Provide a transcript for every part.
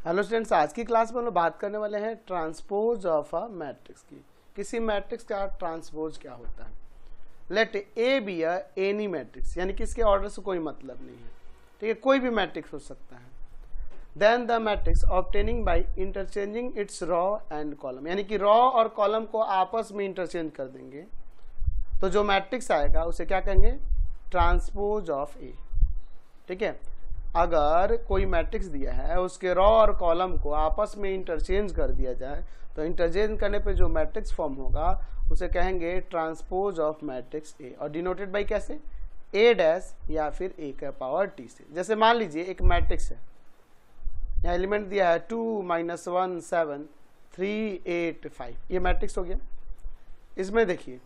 Hello students, आज की class में हम लोग बात करने वाले हैं ट्रांसपोज ऑफ अ मैट्रिक्स की। किसी मैट्रिक्स का ट्रांसपोज क्या होता है। Let A be a any matrix, यानी कि इसके ऑर्डर से कोई मतलब नहीं है, ठीक है, कोई भी मैट्रिक्स हो सकता है। Then the matrix obtaining by interchanging its row and column, यानी कि रॉ और कॉलम को आपस में इंटरचेंज कर देंगे तो जो मैट्रिक्स आएगा उसे क्या कहेंगे, ट्रांसपोज ऑफ ए। ठीक है, अगर कोई मैट्रिक्स दिया है उसके रॉ और कॉलम को आपस में इंटरचेंज कर दिया जाए तो इंटरचेंज करने पे जो मैट्रिक्स फॉर्म होगा उसे कहेंगे ट्रांसपोज ऑफ मैट्रिक्स ए, और डिनोटेड बाई कैसे, ए डैश या फिर ए का पावर टी से। जैसे मान लीजिए एक मैट्रिक्स है, यहाँ एलिमेंट दिया है 2 - 1 7 3 8 5, ये मैट्रिक्स हो गया। इसमें देखिए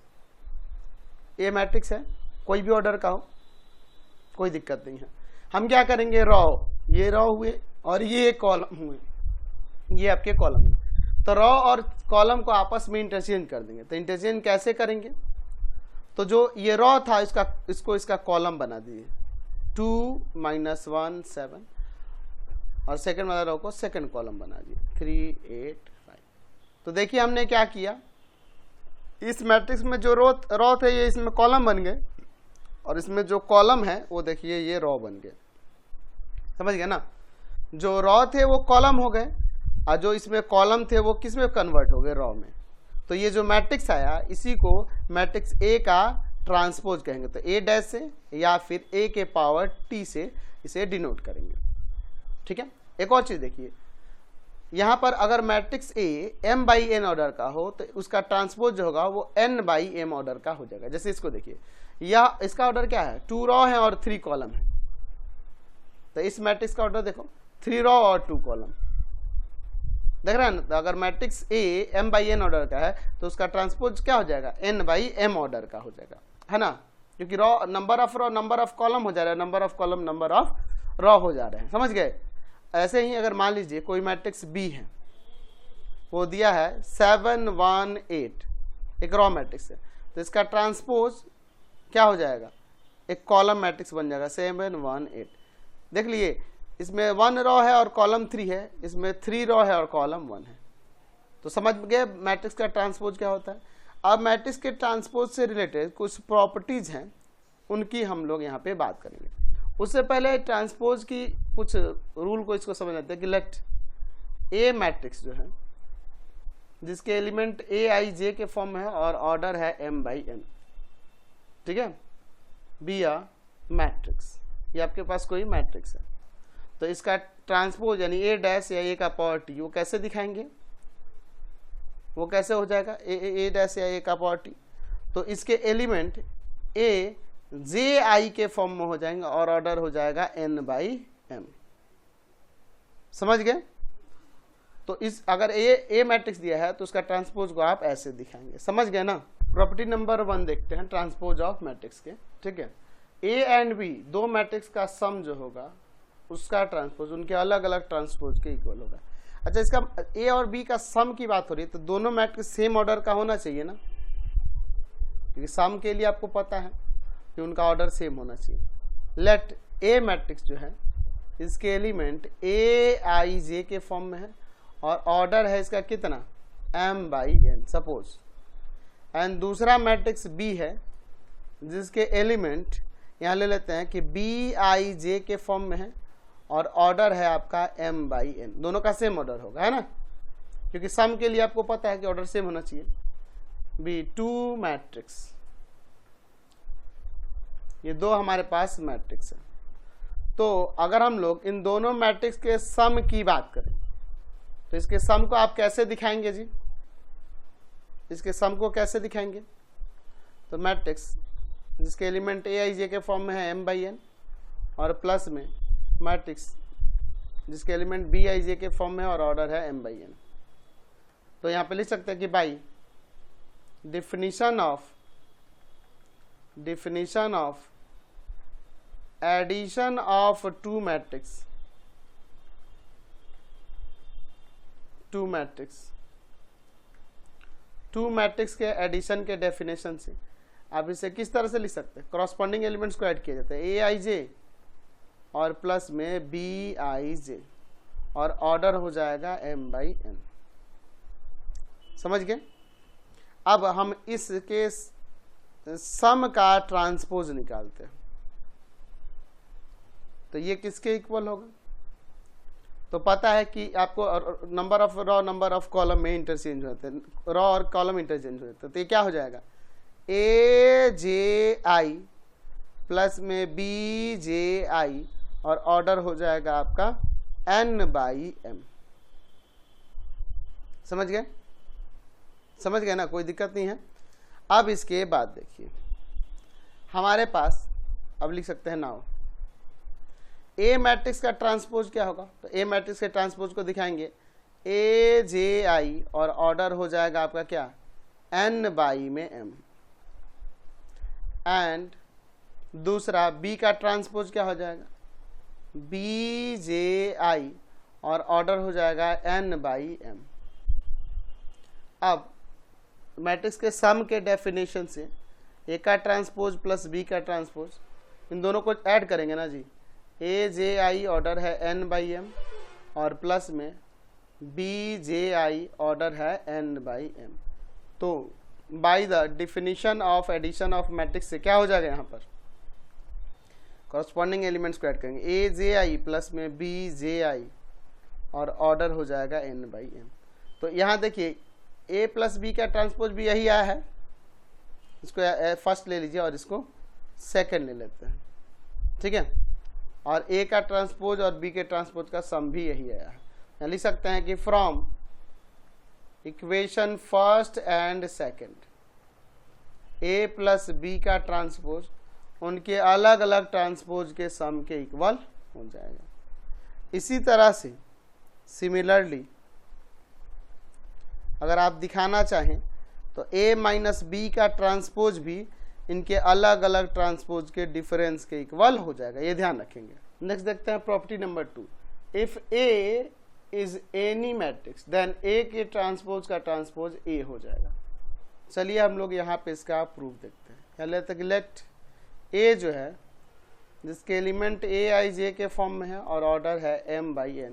ये मैट्रिक्स है, कोई भी ऑर्डर का हो, कोई दिक्कत नहीं है। हम क्या करेंगे, रॉ, ये रॉ हुए और ये कॉलम हुए, ये आपके कॉलम हुए, तो रॉ और कॉलम को आपस में इंटरचेंज कर देंगे। तो इंटरचेंज कैसे करेंगे, तो जो ये रॉ था इसका कॉलम बना दीजिए 2 - 1 7, और सेकंड वाला रॉ को सेकंड कॉलम बना दिए 3 8 5। तो देखिए हमने क्या किया, इस मैट्रिक्स में जो रॉ थे ये इसमें कॉलम बन गए, और इसमें जो कॉलम है वो देखिए ये रॉ बन गए। समझ गए ना, जो रॉ थे वो कॉलम हो गए और जो इसमें कॉलम थे वो किस में कन्वर्ट हो गए, रॉ में। तो ये जो मैट्रिक्स आया इसी को मैट्रिक्स ए का ट्रांसपोज कहेंगे। तो ए डैश से या फिर ए के पावर टी से इसे डिनोट करेंगे। ठीक है, एक और चीज देखिए, यहां पर अगर matrix A m by N order का हो तो उसका ट्रांसपोज जो होगा वो n बाई m ऑर्डर का हो जाएगा। जैसे इसको देखिए, यह इसका ऑर्डर क्या है, 2 रॉ है और 3 कॉलम है। तो इस मैट्रिक्स का ऑर्डर देखो 3 रॉ और 2 कॉलम, देख रहे हैं ना। तो अगर matrix A m by N order का है तो उसका ट्रांसपोज क्या हो जाएगा, n बाई m ऑर्डर का हो जाएगा, है ना, क्योंकि raw number of raw number of column हो जा रहा है, number of column number of raw हो जा रहे हैं। समझ गए। ऐसे ही अगर मान लीजिए कोई मैट्रिक्स बी है, वो दिया है 7 1 8, एक रॉ मैट्रिक्स है, तो इसका ट्रांसपोज क्या हो जाएगा, एक कॉलम मैट्रिक्स बन जाएगा 7 1 8। देख लिए इसमें 1 रॉ है और कॉलम 3 है, इसमें 3 रॉ है और कॉलम 1 है। तो समझ गए मैट्रिक्स का ट्रांसपोज क्या होता है। अब मैट्रिक्स के ट्रांसपोज से रिलेटेड कुछ प्रॉपर्टीज हैं, उनकी हम लोग यहाँ पे बात करेंगे। उससे पहले ट्रांसपोज की कुछ रूल को इसको समझ आते हैं कि लेट ए मैट्रिक्स जो है जिसके एलिमेंट ए आई जे के फॉर्म में है और ऑर्डर है m बाई n, ठीक है, बी अ मैट्रिक्स, ये आपके पास कोई मैट्रिक्स है, तो इसका ट्रांसपोज यानी ए डैश या ए का पावर टी, वो कैसे दिखाएंगे, वो कैसे हो जाएगा, ए डैश या ए का पावर टी। तो इसके एलिमेंट ए जे आई के फॉर्म में हो जाएंगे और ऑर्डर हो जाएगा n बाई m। समझ गए। तो इस अगर ए मैट्रिक्स दिया है तो उसका ट्रांसपोज को आप ऐसे दिखाएंगे। समझ गए ना। प्रॉपर्टी नंबर 1 देखते हैं ट्रांसपोज ऑफ मैट्रिक्स के। ठीक है, ए एंड बी दो मैट्रिक्स का सम जो होगा उसका ट्रांसपोज उनके अलग अलग ट्रांसपोज के इक्वल होगा। अच्छा, इसका ए और बी का सम की बात हो रही है तो दोनों मैट्रिक्स सेम ऑर्डर का होना चाहिए ना, क्योंकि सम के लिए आपको पता है कि उनका ऑर्डर सेम होना चाहिए। लेट ए मैट्रिक्स जो है इसके एलिमेंट ए आई जे के फॉर्म में है और ऑर्डर है इसका कितना, m by n suppose. And दूसरा मैट्रिक्स बी है जिसके एलिमेंट यहाँ ले लेते हैं कि बी आई जे के फॉर्म में है और ऑर्डर है आपका m बाई n, दोनों का सेम ऑर्डर होगा, है ना, क्योंकि सम के लिए आपको पता है कि ऑर्डर सेम होना चाहिए। बी 2 मैट्रिक्स, ये दो हमारे पास मैट्रिक्स है। तो अगर हम लोग इन दोनों मैट्रिक्स के सम की बात करें तो इसके सम को आप कैसे दिखाएंगे जी, इसके सम को कैसे दिखाएंगे। तो मैट्रिक्स जिसके एलिमेंट ए आई जे के फॉर्म में है m बाई n और प्लस में मैट्रिक्स जिसके एलिमेंट बी आई जे के फॉर्म में और ऑर्डर है m बाई n। तो यहाँ पे लिख सकते हैं कि by definition of addition of two matrix के एडिशन के डेफिनेशन से आप इसे किस तरह से लिख सकते हैं, करॉस्पॉन्डिंग एलिमेंट्स को ऐड किया जाता है ए आई जे और प्लस में बी आई जे, और ऑर्डर हो जाएगा m/n। समझ गए? अब हम इसके सम का ट्रांसपोज निकालते हैं, तो ये किसके इक्वल होगा? तो पता है कि आपको number of raw number of column में इंटरचेंज होते हैं, रॉ और कॉलम इंटरचेंज होते हैं, तो ये क्या हो जाएगा? AJI प्लस में BJI और ऑर्डर हो जाएगा आपका n/m। समझ गए? समझ गए ना? कोई दिक्कत नहीं है। अब इसके बाद देखिए हमारे पास, अब लिख सकते हैं नाउ ए मैट्रिक्स का ट्रांसपोज क्या होगा? तो ए मैट्रिक्स के ट्रांसपोज को दिखाएंगे AJI और ऑर्डर हो जाएगा आपका क्या? n/m। एंड दूसरा बी का ट्रांसपोज क्या हो जाएगा? BJI और ऑर्डर हो जाएगा n/m। अब मैट्रिक्स के सम के डेफिनेशन से ए का ट्रांसपोज प्लस बी का ट्रांसपोज, इन दोनों को ऐड करेंगे ना जी। AJI ऑर्डर है n/m और प्लस में BJI ऑर्डर है n/m। तो by the definition of addition of matrix से क्या हो जाएगा? यहाँ पर कॉरस्पॉन्डिंग एलिमेंट्स को ऐड करेंगे, AJI प्लस में BJI और ऑर्डर हो जाएगा n/m। तो यहाँ देखिए A प्लस बी का ट्रांसपोज भी यही आया है, इसको फर्स्ट ले लीजिए और इसको सेकंड ले लेते हैं, ठीक है। और A का ट्रांसपोज और B के ट्रांसपोज का सम भी यही आया है। यहाँ लिख सकते हैं कि from equation first and second A plus B का ट्रांसपोज उनके अलग अलग ट्रांसपोज के सम के इक्वल हो जाएगा। इसी तरह से सिमिलरली अगर आप दिखाना चाहें तो A माइनस बी का ट्रांसपोज भी इनके अलग अलग ट्रांसपोज के डिफरेंस के इक्वल हो जाएगा, ये ध्यान रखेंगे। नेक्स्ट देखते हैं property number 2। If A is any matrix then A के ट्रांसपोज का ट्रांसपोज A हो जाएगा। चलिए हम लोग यहाँ पे इसका प्रूफ देखते हैं। यहाँ लेते हैं लेट A जो है जिसके एलिमेंट AIJ के फॉर्म में है और ऑर्डर है m/n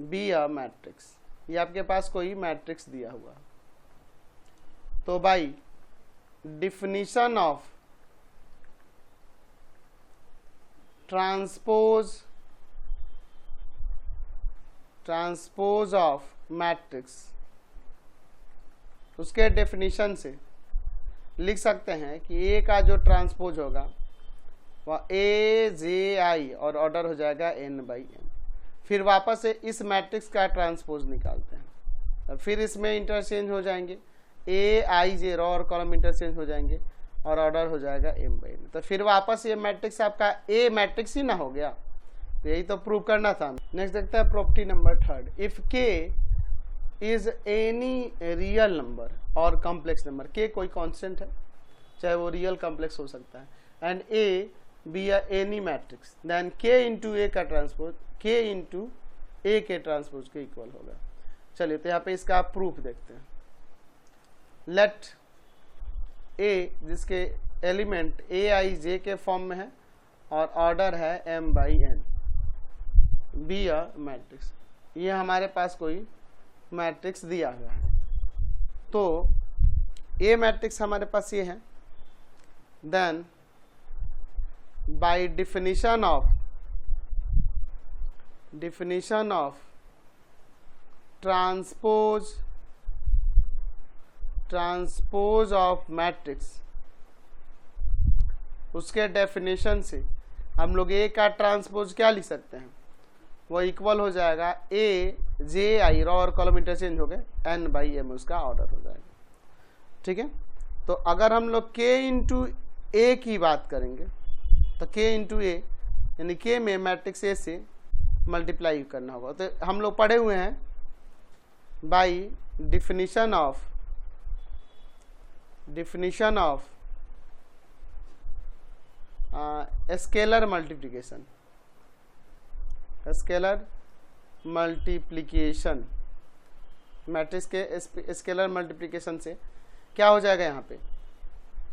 बी अ मैट्रिक्स। ये आपके पास कोई मैट्रिक्स दिया हुआ, तो by definition of transpose of matrix, उसके डेफिनीशन से लिख सकते हैं कि A का जो ट्रांसपोज होगा वह AJI और ऑर्डर हो जाएगा n/m। फिर वापस से इस मैट्रिक्स का ट्रांसपोज निकालते हैं, फिर इसमें इंटरचेंज हो जाएंगे, AIJ रॉ और कॉलम इंटरचेंज हो जाएंगे और ऑर्डर हो जाएगा m/n। तो फिर वापस ये मैट्रिक्स आपका A मैट्रिक्स ही ना हो गया, तो यही तो प्रूव करना था। नेक्स्ट देखते हैं property number 3। If K is any real number और कॉम्प्लेक्स नंबर, K कोई कांस्टेंट है, चाहे वो रियल कॉम्प्लेक्स हो सकता है, and A be any matrix, then K into A का ट्रांसपोज K इंटू A के ट्रांसपोज के इक्वल होगा। चलिए तो यहाँ पे इसका प्रूफ देखते हैं। लेट A जिसके एलिमेंट AIJ के फॉर्म में है और ऑर्डर है m/n बी अ मैट्रिक्स। ये हमारे पास कोई मैट्रिक्स दिया हुआ है, तो A मैट्रिक्स हमारे पास ये है। Then by definition of transpose of matrix, उसके डेफिनेशन से हम लोग A का ट्रांसपोज क्या लिख सकते हैं? वो इक्वल हो जाएगा AJI रॉ और कॉलम इंटरचेंज हो गए n/m, उसका ऑर्डर हो जाएगा, ठीक है। तो अगर हम लोग K इंटू A की बात करेंगे तो K इंटू A यानी K में मैट्रिक्स A से मल्टीप्लाई करना होगा। तो हम लोग पढ़े हुए हैं by definition of scalar multiplication, matrix के स्केलर मल्टीप्लिकेशन से क्या हो जाएगा? यहाँ पे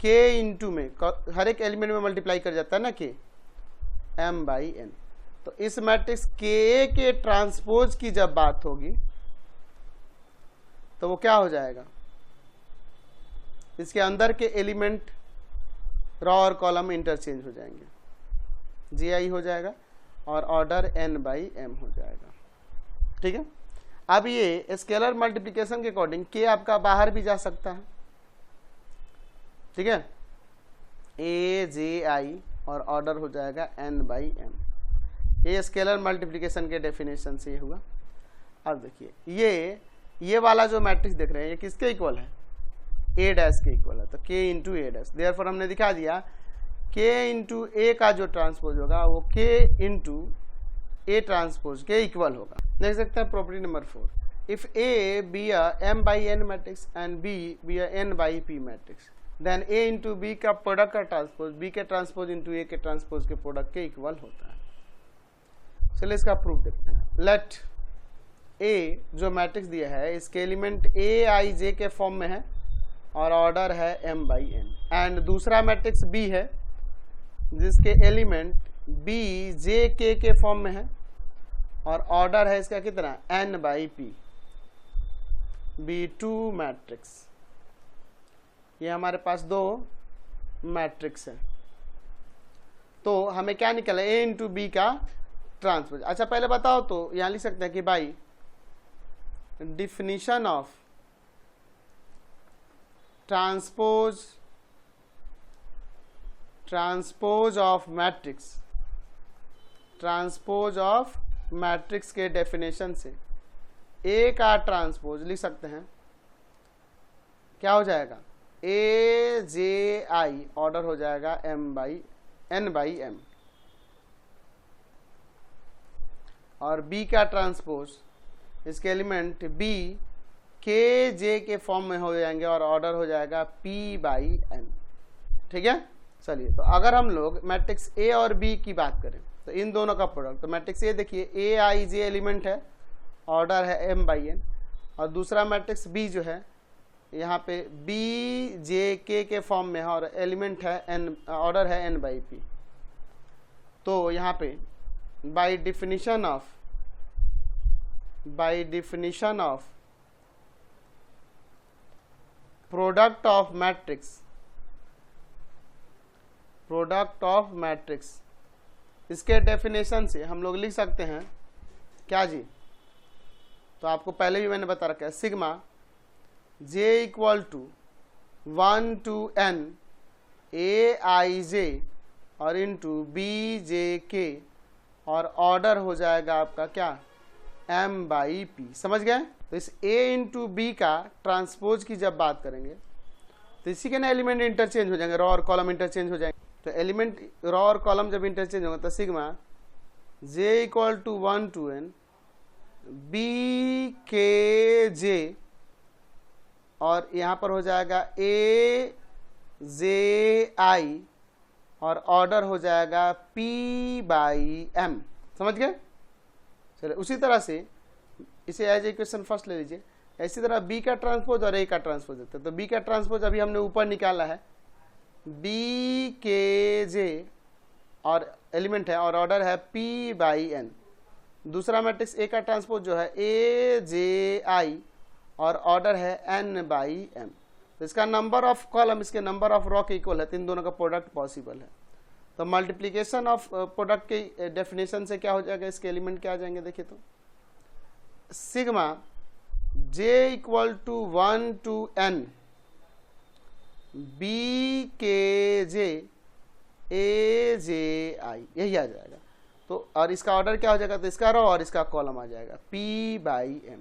K इंटू में हर एक एलिमेंट में मल्टीप्लाई कर जाता है ना K m/n, तो इस मैट्रिक्स के के ट्रांसपोज की जब बात होगी तो वो क्या हो जाएगा, इसके अंदर के एलिमेंट रॉ और कॉलम इंटरचेंज हो जाएंगे, GI हो जाएगा और ऑर्डर n बाई m हो जाएगा। ठीक है, अब ये स्केलर मल्टीप्लिकेशन के अकॉर्डिंग k आपका बाहर भी जा सकता है। ठीक है, AJI और ऑर्डर हो जाएगा n बाई m। ये स्केलर मल्टीप्लिकेशन के डेफिनेशन से हुआ। अब देखिए ये वाला जो मैट्रिक्स देख रहे हैं ये किसके इक्वल है, A डैश के इक्वल है, तो K into A dash. Therefore हमने दिखा दिया K इंटू A का जो ट्रांसपोज होगा वो K इंटू A ट्रांसपोज के इक्वल होगा। देख सकते हैं property number 4, if A be a m by n matrix and B be a n by p matrix, then A into B का प्रोडक्ट का ट्रांसपोज B के ट्रांसपोज इंटू A के transpose के प्रोडक्ट के इक्वल होता है। चलिए इसका प्रूफ देखते हैं। लेट A जो मैट्रिक्स दिया है इसके एलिमेंट AIJ के फॉर्म में है और ऑर्डर है m बाई n, एंड दूसरा मैट्रिक्स B है जिसके एलिमेंट BJK के फॉर्म में है और ऑर्डर है इसका कितना, n by p। B2 matrix, ये हमारे पास दो मैट्रिक्स है, तो हमें क्या निकला, A इंटू B का ट्रांसपोज। अच्छा पहले बताओ तो यहां लिख सकते हैं कि भाई definition of transpose of matrix के डेफिनेशन से A का ट्रांसपोज लिख सकते हैं, क्या हो जाएगा, AJI ऑर्डर हो जाएगा n बाई m, और B का ट्रांसपोज इसके एलिमेंट B KJ के फॉर्म में हो जाएंगे और ऑर्डर हो जाएगा P बाई n। ठीक है, चलिए तो अगर हम लोग मैट्रिक्स A और B की बात करें तो इन दोनों का प्रोडक्ट, तो मैट्रिक्स A देखिए AIJ एलिमेंट है, ऑर्डर है m बाई n, और दूसरा मैट्रिक्स B जो है यहाँ पे BJK के फॉर्म में है और एलिमेंट है n, ऑर्डर है n बाई p। तो यहाँ पे by definition of product of matrix इसके डेफिनेशन से हम लोग लिख सकते हैं क्या जी, तो आपको पहले भी मैंने बता रखा है, sigma j equal to 1 to n AIJ और इंटू BJK और ऑर्डर हो जाएगा आपका क्या, m बाई p। समझ गए, तो इस A इंटू B का ट्रांसपोज की जब बात करेंगे तो इसी के ना एलिमेंट इंटरचेंज हो जाएंगे, रॉ और कॉलम इंटरचेंज हो जाएंगे। तो एलिमेंट रॉ और कॉलम जब इंटरचेंज होगा तो sigma j equal to 1 to n BKJ और यहाँ पर हो जाएगा AJI और ऑर्डर हो जाएगा P बाई M। समझ गए, चलिए उसी तरह से इसे एज इक्वेशन फर्स्ट ले लीजिए। इसी तरह B का ट्रांसपोज और A का ट्रांसपोज देते हैं, तो B का ट्रांसपोज अभी हमने ऊपर निकाला है BKJ और एलिमेंट है और ऑर्डर है P बाई N। दूसरा मैट्रिक्स A का ट्रांसपोज जो है AJI और ऑर्डर है n बाई m। तो इसका नंबर ऑफ कॉलम इसके नंबर ऑफ रॉ के इक्वल है, तो इन दोनों का प्रोडक्ट पॉसिबल है। तो मल्टीप्लिकेशन ऑफ प्रोडक्ट के डेफिनेशन से क्या हो जाएगा, इसके एलिमेंट क्या आ जाएंगे, देखिए तो sigma j equal to 1 to n BKJ AJI, यही आ जाएगा। तो और इसका ऑर्डर क्या हो जाएगा, तो इसका रॉ और इसका कॉलम आ जाएगा P बाई M।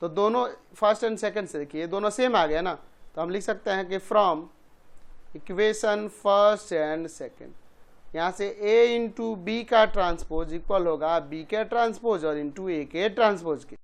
तो दोनों फर्स्ट एंड सेकंड से देखिए दोनों सेम आ गया ना, तो हम लिख सकते हैं कि from equation first and second यहाँ से A इंटू B का ट्रांसपोज इक्वल होगा B के ट्रांसपोज और इंटू A के ट्रांसपोज के।